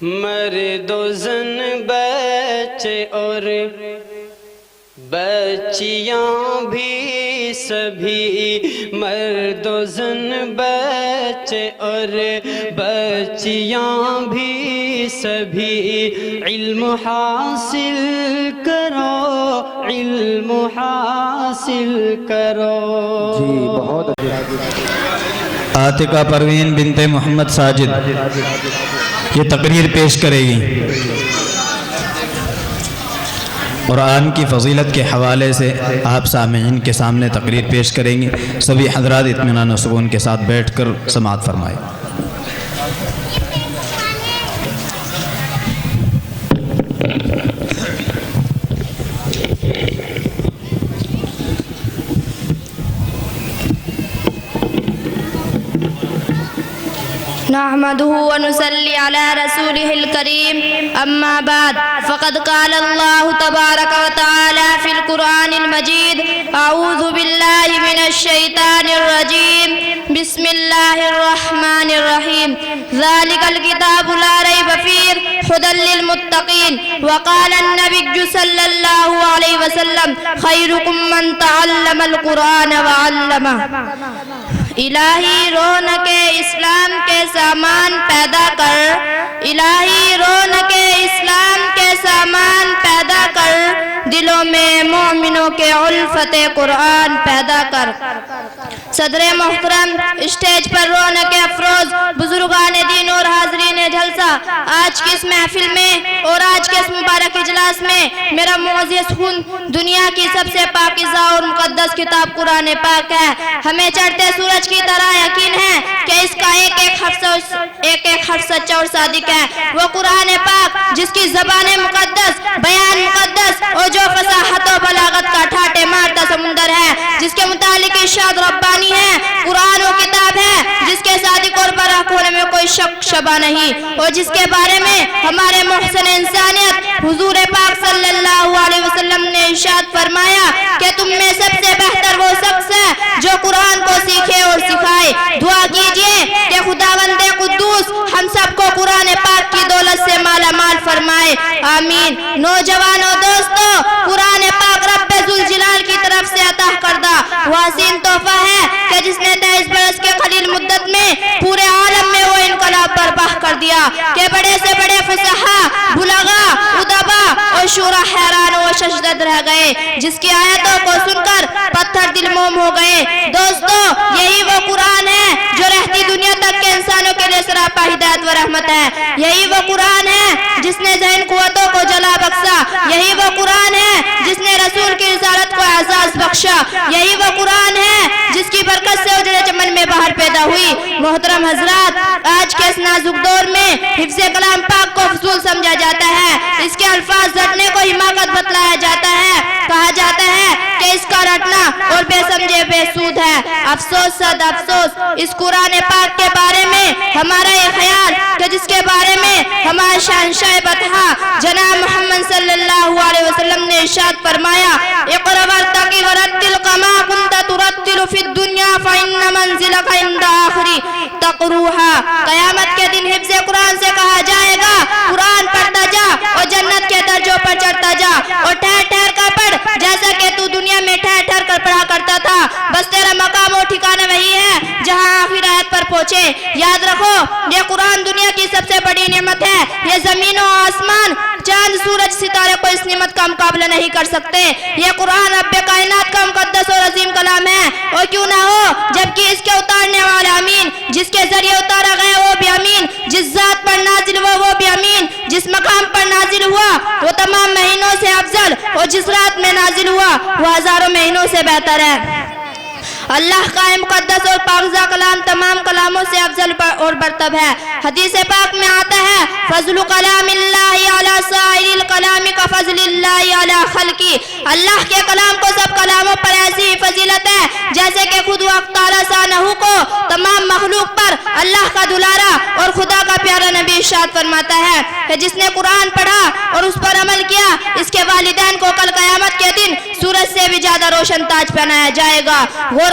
مرد و زن بچے اور بچیاں بھی سبھی، مرد و زن بچے اور بچیاں بھی سبھی، علم حاصل کرو، علم حاصل کرو۔ جی بہت اچھا۔ عاتقہ پروین بنت محمد ساجد یہ تقریر پیش کرے گی۔ قرآن کی فضیلت کے حوالے سے آپ سامعین کے سامنے تقریر پیش کریں گے۔ سبھی حضرات اطمینان و سکون کے ساتھ بیٹھ کر سماعت فرمائیں۔ نحمده ونصلي على رسوله الكريم أما بعد فقد قال الله تبارك وتعالى في القرآن المجيد أعوذ بالله من الشيطان الرجيم بسم الله الرحمن الرحيم ذلك الكتاب لا ريب فيه هدى للمتقين وقال النبي صلى الله عليه وسلم خيركم من تعلم القرآن وعلمه۔ الہی رونق اسلام کے سامان پیدا کر، الہی رونق اسلام کے سامان پیدا کر، دلوں میں مومنوں کے الفت قرآن پیدا کر۔ صدر محترم، اسٹیج پر رونق افروز بزرگان دین اور حاضرین جلسہ، آج کی اس محفل میں اور آج کے اس مبارک اجلاس میں میرا معزز خون دنیا کی سب سے پاکیزہ اور مقدس کتاب قرآن پاک ہے۔ ہمیں چڑھتے سورج کی طرح یقین ہے کہ اس کا ایک ایک حرف سچا اور صادق ہے۔ وہ قرآن پاک جس کی زبان مقدس، بیان مقدس اور جو فصاحت و بلاغت کا ٹھاٹے مارتا سمندر ہے، جس کے متعلق ارشاد ربانی ہے، قرآن وہ کتاب ہے جس کے صادق اور برحق ہونے میں کوئی شک شبہ نہیں، اور جس کے بارے میں ہمارے محسن انسانیت حضور پاک صلی اللہ علیہ وسلم نے ارشاد فرمایا کہ تم میں سب سے بہتر وہ شخص ہے جو قرآن کو سیکھے اور سکھائے۔ دعا کیجئے کہ خداوند قدوس ہم سب کو قرآن پاک کی دولت سے مالا مال فرمائے، آمین۔ نوجوانوں دوستو، قرآن پاک رب ذوالجلال کی طرف سے عطا کردہ وہ حسین تحفہ ہے کہ جس نے 23 برس کے قلیل مدت میں پورے عالم میں وہ انقلاب برپا کر دیا کہ بڑے سے بڑے فصحا، بلغا، ادبا اور شورا حیران و ششدد رہ گئے، جس کی آیتوں کو سن کر پتھر دل موم ہو گئے۔ دوستو، یہی وہ قرآن ہے جو رہتی دنیا تک کے انسانوں کے لیے سراپا ہدایت و رحمت ہے۔ یہی وہ قرآن ہے جس نے ذہن قوتوں کو جلا بخشا۔ یہی وہ قرآن ہے جس نے رسول کی رسالت کو اعزاز بخشا۔ یہی وہ قرآن ہے جس کی برکت سے اجڑے چمن میں بہار پیدا ہوئی۔ محترم حضرات، آج کے اس نازک دور میں حفظ کلام پاک کو فضول سمجھا جاتا ہے، اس کے الفاظ رٹنے کو حماقت بتلایا جاتا ہے، کہا جاتا ہے کہ اس کا رٹنا اور بے سمجھے بے سود ہے۔ افسوس صد افسوس، اس قرآن پاک کے بارے میں ہمارا یہ خیال کہ جس کے بارے میں ہمارے شہنشاہ بطحا جناب محمد صلی اللہ علیہ وسلم نے ارشاد فرمایا اقرأ وارتقی ورتل کما کنت ترتل فی الدنیا فإن منزلک عند آخر تقرؤها۔ قیامت کے دن حفظ قرآن سے کہا جائے گا قرآن پڑھتا جا اور جنت کے درجوں پر چڑھتا جا، اور ٹھہر ٹھہر کر پڑھ جیسا کہ تو دنیا میں ٹھہر ٹھہر کر پڑھا کرتا تھا، بس تیرا مقام اور ٹھکانہ وہی ہے جہاں آخر آیت پر پہنچے۔ یاد رکھو، یہ قرآن دنیا کی سب سے بڑی نعمت ہے۔ یہ زمین و آسمان، چاند، سورج، ستارے کو اس نعمت کا مقابلہ نہیں کر سکتے۔ یہ قرآن رب کائنات کا مقدس اور عظیم کلام ہے، اور کیوں نہ ہو جبکہ اس کے اتارنے والا امین، جس کے ذریعے اتارا گیا وہ بھی امین، جس ذات پر نازل ہوا وہ بھی امین، جس مقام پر نازل ہوا وہ تمام مہینوں سے افضل، اور جس رات میں نازل ہوا وہ ہزاروں مہینوں سے بہتر ہے۔ اللہ کا مقدس اور پاکیزہ کلام تمام کلاموں سے افضل اور برتر ہے۔ حدیث پاک میں آتا ہے فضل کلام اللہ علی سائر الکلام کا فضل اللہ علی خلقی۔ اللہ کے کلام کو سب کلاموں پر ایسی فضیلت ہے جیسے کہ خود وقت تعالیٰ شانہ کو تمام مخلوق پر اللہ کا دلارا اور خدا کا پیارا نبی ارشاد فرماتا ہے کہ جس نے قرآن پڑھا اور اس پر عمل کیا، اس کے والدین کو کل قیامت کے دن سورج سے بھی زیادہ روشن تاج پہنایا جائے گا۔ غور